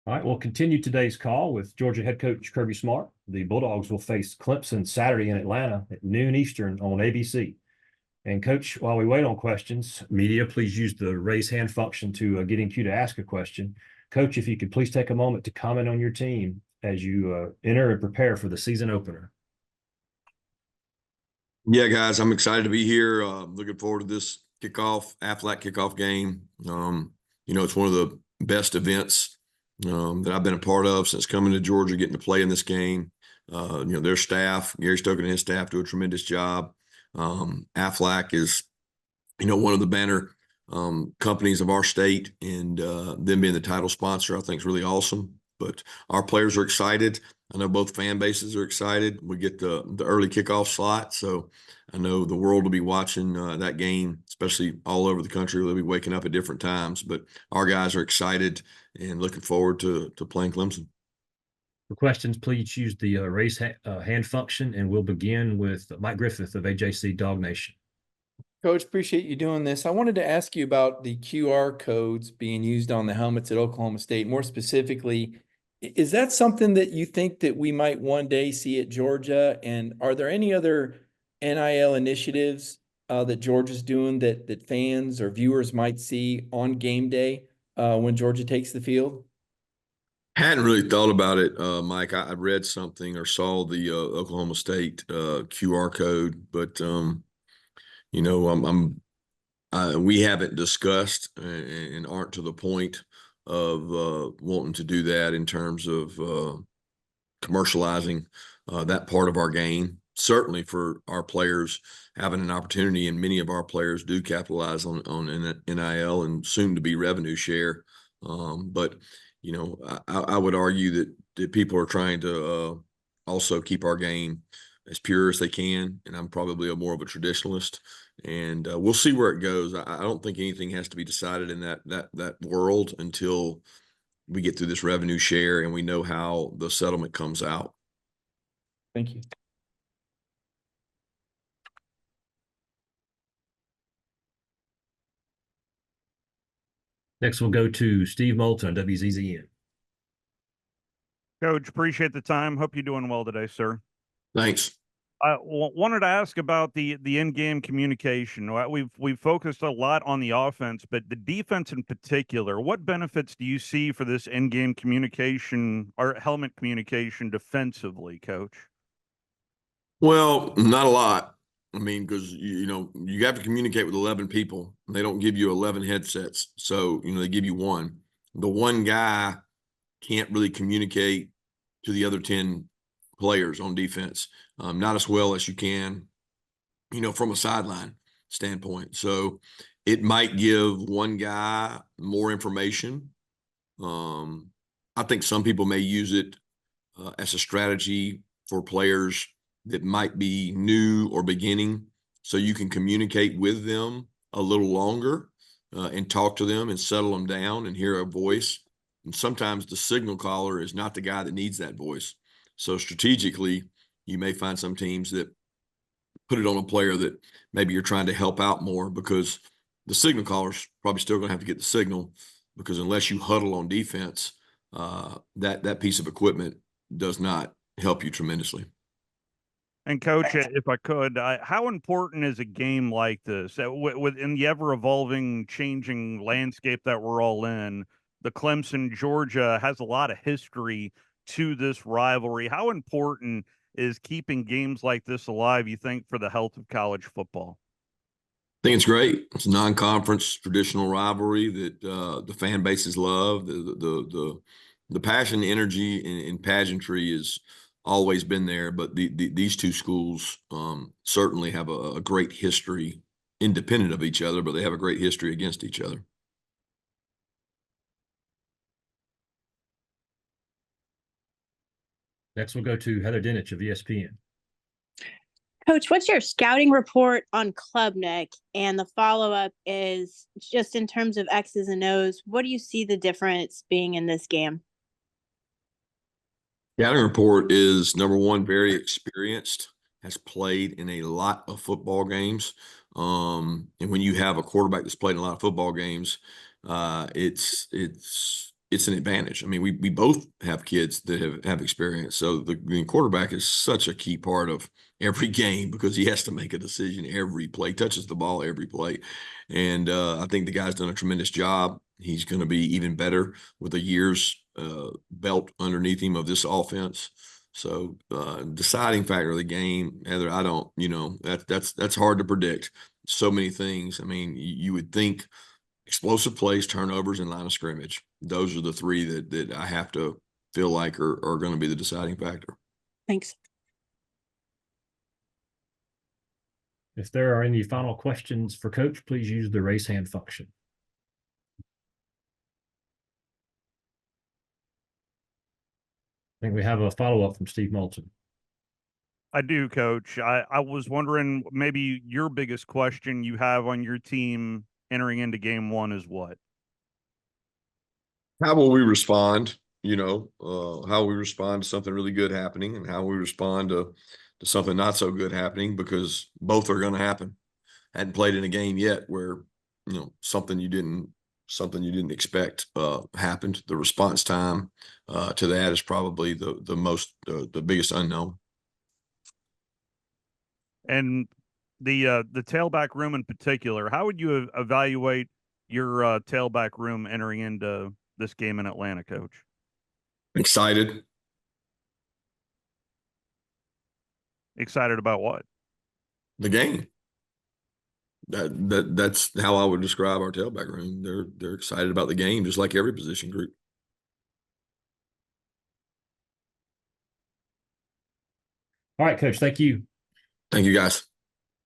All right, we'll continue today's call with Georgia head coach Kirby Smart. The Bulldogs will face Clemson Saturday in Atlanta at noon Eastern on ABC. And coach, while we wait on questions, media, please use the raise hand function to get in queue to ask a question. Coach, if you could please take a moment to comment on your team as you enter and prepare for the season opener. Yeah, guys, I'm excited to be here. Looking forward to this Aflac kickoff game. It's one of the best events that I've been a part of since coming to Georgia, getting to play in this game. Their staff, Gary Stoken and his staff, do a tremendous job. Aflac is, one of the banner companies of our state, and them being the title sponsor, I think is really awesome. But our players are excited. I know both fan bases are excited. We get the early kickoff slot, so I know the world will be watching that game, especially all over the country. They'll be waking up at different times, but our guys are excited and looking forward to playing Clemson. For questions, please use the raise hand function, and we'll begin with Mike Griffith of AJC Dog Nation. Coach, appreciate you doing this. I wanted to ask you about the QR codes being used on the helmets at Oklahoma State. More specifically, is that something that you think that we might one day see at Georgia? And are there any other NIL initiatives that Georgia's doing that fans or viewers might see on game day when Georgia takes the field? Hadn't really thought about it, Mike. I read something or saw the Oklahoma State QR code, but we haven't discussed and aren't to the point of wanting to do that in terms of commercializing that part of our game. Certainly for our players having an opportunity, and many of our players do capitalize on NIL and soon to be revenue share. But I would argue that people are trying to also keep our game as pure as they can, and I'm probably more of a traditionalist. And we'll see where it goes. I don't think anything has to be decided in that world until we get through this revenue share and we know how the settlement comes out. Thank you. Next, we'll go to Steve Moulton on WZZN. Coach, appreciate the time. Hope you're doing well today, sir. Thanks. I wanted to ask about the in-game communication. We've focused a lot on the offense, but the defense in particular, what benefits do you see for this in-game communication or helmet communication defensively, Coach? Well, not a lot. I mean, because you have to communicate with 11 people. They don't give you 11 headsets, so they give you one. The one guy can't really communicate to the other 10 players on defense, not as well as you can, from a sideline standpoint. So it might give one guy more information. I think some people may use it as a strategy for players that might be new or beginning, so you can communicate with them a little longer and talk to them and settle them down and hear a voice. And sometimes the signal caller is not the guy that needs that voice. So strategically, you may find some teams that put it on a player that maybe you're trying to help out more, because the signal caller's probably still going to have to get the signal, because unless you huddle on defense, that piece of equipment does not help you tremendously. And Coach, if I could, how important is a game like this within the ever-evolving, changing landscape that we're all in? The Clemson-Georgia has a lot of history to this rivalry. How important is keeping games like this alive, you think, for the health of college football? I think it's great. It's a non-conference traditional rivalry that the fan bases love. The passion, energy, and pageantry has always been there, but these two schools certainly have a great history independent of each other, but they have a great history against each other. Next, we'll go to Heather Dinich of ESPN. Coach, what's your scouting report on Klubnik? And the follow-up is just in terms of X's and O's, what do you see the difference being in this game? Scouting report is, number one, very experienced, has played in a lot of football games. And when you have a quarterback that's played in a lot of football games, it's it's an advantage. I mean, we both have kids that have experience. So the quarterback is such a key part of every game because he has to make a decision every play, touches the ball every play. And I think the guy's done a tremendous job. He's going to be even better with a year's belt underneath him of this offense. So deciding factor of the game, Heather, I don't, that's hard to predict. So many things. I mean, you would think explosive plays, turnovers, and line of scrimmage. Those are the three that I have to feel like are going to be the deciding factor. Thanks. If there are any final questions for Coach, please use the raise hand function. I think we have a follow-up from Steve Moulton. I do, Coach. I was wondering maybe your biggest question you have on your team entering into game one is what? How will we respond? How we respond to something really good happening and how we respond to something not so good happening, because both are going to happen. Hadn't played in a game yet where, something you didn't expect happened. The response time to that is probably the biggest unknown. And the tailback room in particular, how would you evaluate your tailback room entering into this game in Atlanta, Coach? Excited. Excited about what? The game. That's how I would describe our tailback room. They're excited about the game, just like every position group. All right, Coach. Thank you. Thank you, guys.